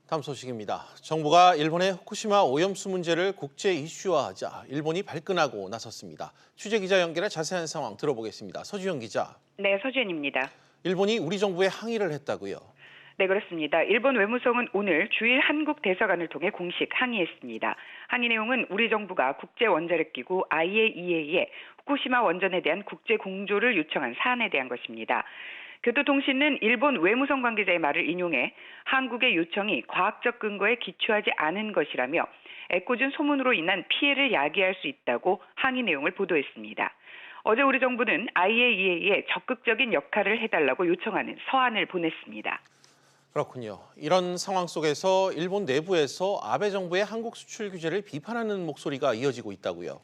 다음 소식입니다. 정부가 일본의 후쿠시마 오염수 문제를 국제 이슈화하자 일본이 발끈하고 나섰습니다. 취재 기자 연결해 자세한 상황 들어보겠습니다. 서주영 기자. 네, 서주연입니다. 일본이 우리 정부에 항의를 했다고요? 네, 그렇습니다. 일본 외무성은 오늘 주일 한국 대사관을 통해 공식 항의했습니다. 항의 내용은 우리 정부가 국제원자력기구 IAEA에 후쿠시마 원전에 대한 국제 공조를 요청한 사안에 대한 것입니다. 교토통신은 일본 외무성 관계자의 말을 인용해 한국의 요청이 과학적 근거에 기초하지 않은 것이라며 애꿎은 소문으로 인한 피해를 야기할 수 있다고 항의 내용을 보도했습니다. 어제 우리 정부는 IAEA에 적극적인 역할을 해달라고 요청하는 서한을 보냈습니다. 그렇군요. 이런 상황 속에서 일본 내부에서 아베 정부의 한국 수출 규제를 비판하는 목소리가 이어지고 있다고요?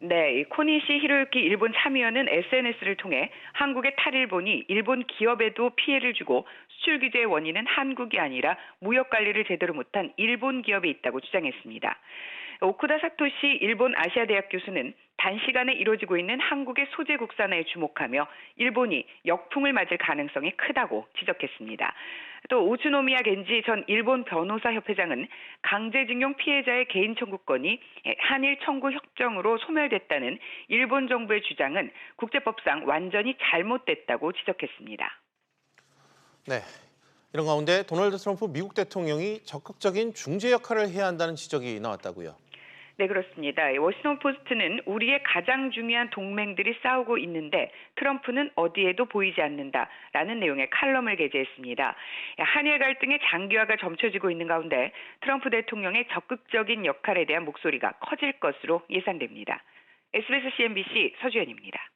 네, 코니시 히로유키 일본 참의원은 SNS를 통해 한국의 탈일본이 일본 기업에도 피해를 주고 수출 규제의 원인은 한국이 아니라 무역 관리를 제대로 못한 일본 기업에 있다고 주장했습니다. 오쿠다 사토시 일본 아시아대학 교수는 단시간에 이루어지고 있는 한국의 소재 국산화에 주목하며 일본이 역풍을 맞을 가능성이 크다고 지적했습니다. 또 우츠노미야 겐지 전 일본 변호사협회장은 강제징용 피해자의 개인 청구권이 한일 청구 협정으로 소멸됐다는 일본 정부의 주장은 국제법상 완전히 잘못됐다고 지적했습니다. 네. 이런 가운데 도널드 트럼프 미국 대통령이 적극적인 중재 역할을 해야 한다는 지적이 나왔다고요? 네, 그렇습니다. 워싱턴 포스트는 우리의 가장 중요한 동맹들이 싸우고 있는데 트럼프는 어디에도 보이지 않는다라는 내용의 칼럼을 게재했습니다. 한일 갈등의 장기화가 점쳐지고 있는 가운데 트럼프 대통령의 적극적인 역할에 대한 목소리가 커질 것으로 예상됩니다. SBS CNBC 서주연입니다.